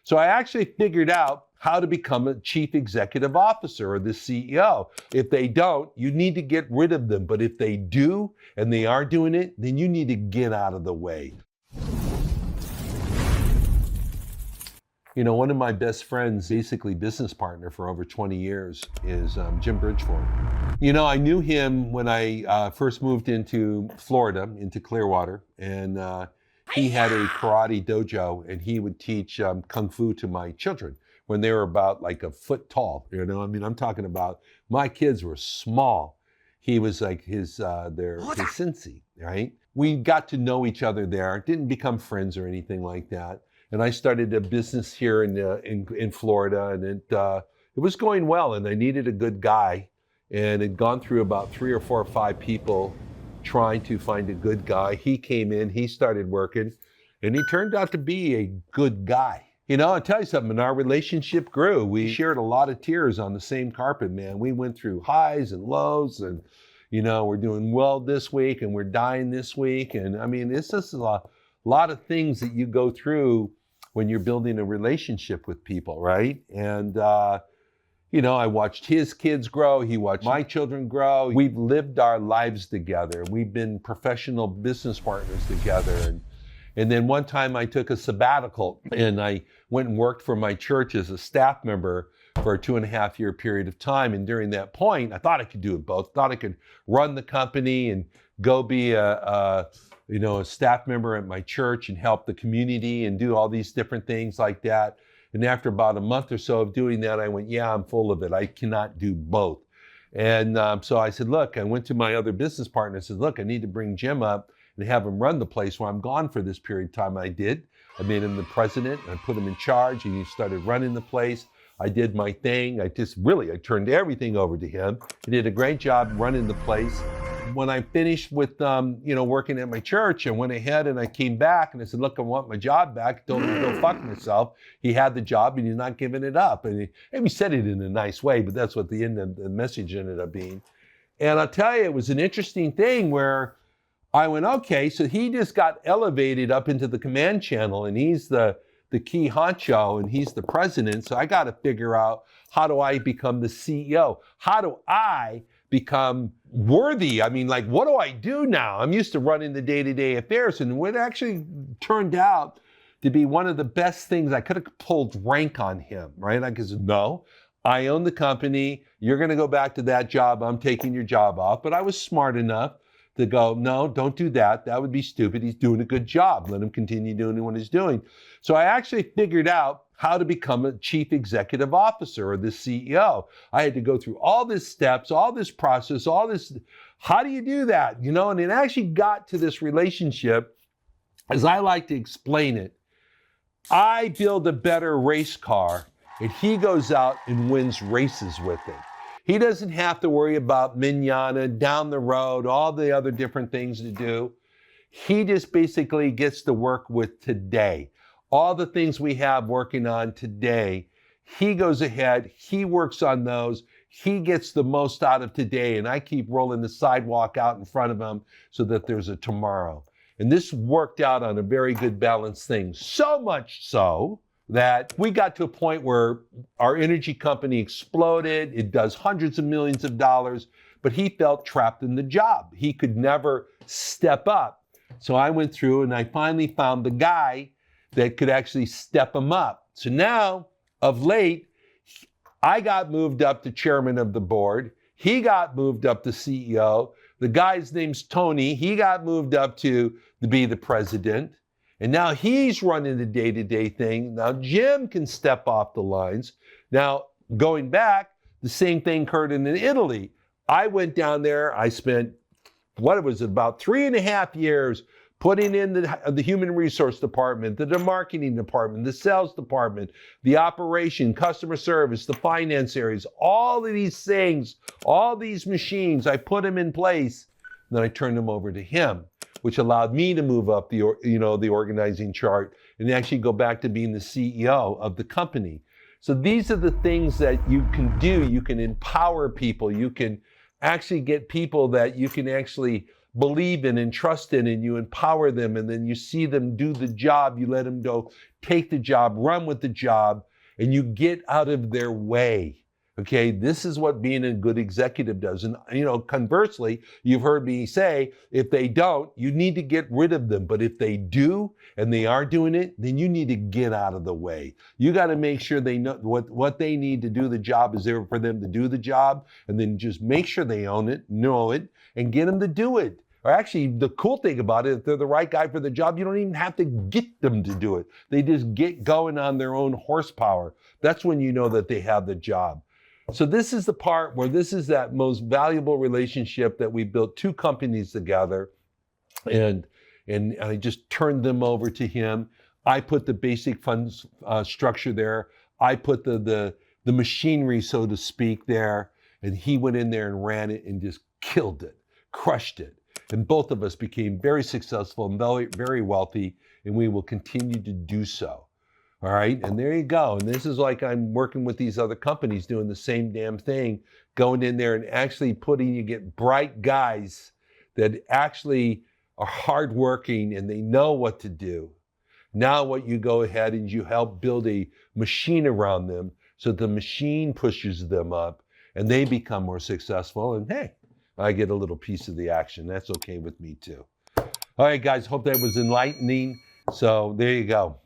So I actually figured out how to become a chief executive officer or the CEO. If they don't, you need to get rid of them. But if they do and they are doing it, then you need to get out of the way. You know, one of my best friends, basically business partner for over 20 years, is Jim Bridgeford. You know, I knew him when I first moved into Florida, into Clearwater, and he had a karate dojo, and he would teach kung fu to my children when they were about like a foot tall. You know, I mean, I'm talking about my kids were small. He was like his sensei, right? We got to know each other there, didn't become friends or anything like that. And I started a business here in Florida, and it was going well, and I needed a good guy, and had gone through about 3 or 4 or 5 people trying to find a good guy. He came in, he started working, and he turned out to be a good guy. You know, I'll tell you something, our relationship grew. We shared a lot of tears on the same carpet, man. We went through highs and lows, and, you know, we're doing well this week, and we're dying this week. And I mean, it's just a lot of things that you go through when you're building a relationship with people, right? And, you know, I watched his kids grow. He watched my children grow. We've lived our lives together. We've been professional business partners together. And then one time I took a sabbatical, and I went and worked for my church as a staff member for a 2.5-year period of time. And during that point, I thought I could do it both. Thought I could run the company and go be a staff member at my church and help the community and do all these different things like that. And after about a month or so of doing that, I went, yeah, I'm full of it. I cannot do both. And so I said, look, I went to my other business partner and said, look, I need to bring Jim up and have him run the place while I'm gone for this period of time. I did. I made him the president. I put him in charge, and he started running the place. I did my thing. I turned everything over to him. He did a great job running the place. When I finished with, working at my church, I went ahead and I came back and I said, look, I want my job back. I told him to go fuck himself. He had the job and he's not giving it up. And he said it in a nice way, but that's what the end of the message ended up being. And I'll tell you, it was an interesting thing where I went, okay, so he just got elevated up into the command channel, and he's the key honcho, and he's the president. So I got to figure out, how do I become the CEO? How do I become worthy? I mean, like, what do I do now? I'm used to running the day-to-day affairs, and what actually turned out to be one of the best things, I could have pulled rank on him, right? I said, no, I own the company. You're going to go back to that job. I'm taking your job off. But I was smart enough to go, no, don't do that. That would be stupid. He's doing a good job. Let him continue doing what he's doing. So I actually figured out how to become a chief executive officer or the CEO. I had to go through all these steps, all this process, all this. How do you do that? You know, and it actually got to this relationship, as I like to explain it. I build a better race car, and he goes out and wins races with it. He doesn't have to worry about manana, down the road, all the other different things to do. He just basically gets to work with today. All the things we have working on today, he goes ahead, he works on those, he gets the most out of today, and I keep rolling the sidewalk out in front of him so that there's a tomorrow. And this worked out on a very good balanced thing. So much so that we got to a point where our energy company exploded. It does hundreds of millions of dollars, but he felt trapped in the job. He could never step up. So I went through and I finally found the guy that could actually step him up. So now, of late, I got moved up to chairman of the board. He got moved up to CEO. The guy's name's Tony. He got moved up to be the president. And now he's running the day-to-day thing. Now Jim can step off the lines. Now, going back, the same thing occurred in Italy. I went down there. I spent, about 3.5 years putting in the human resource department, the marketing department, the sales department, the operation, customer service, the finance areas, all of these things, all these machines, I put them in place. And then I turned them over to him, which allowed me to move up the organizing chart and actually go back to being the CEO of the company. So these are the things that you can do. You can empower people. You can actually get people that you can actually believe in and trust in, and you empower them, and then you see them do the job, you let them go take the job, run with the job, and you get out of their way. Okay, this is what being a good executive does. And conversely, you've heard me say, if they don't, you need to get rid of them. But if they do, and they are doing it, then you need to get out of the way. You got to make sure they know what they need to do the job is there for them to do the job, and then just make sure they own it, know it, and get them to do it. Or actually, the cool thing about it, if they're the right guy for the job, you don't even have to get them to do it. They just get going on their own horsepower. That's when you know that they have the job. So this is the part where this is that most valuable relationship that we built 2 companies together, and I just turned them over to him. I put the basic funds structure there. I put the machinery, so to speak, there, and he went in there and ran it and just killed it, crushed it. And both of us became very successful and very, very wealthy, and we will continue to do so. All right, and there you go. And this is like I'm working with these other companies doing the same damn thing, going in there and actually you get bright guys that actually are hardworking and they know what to do. Now what you go ahead and you help build a machine around them so the machine pushes them up and they become more successful. And hey, I get a little piece of the action. That's okay with me too. All right, guys, hope that was enlightening. So there you go.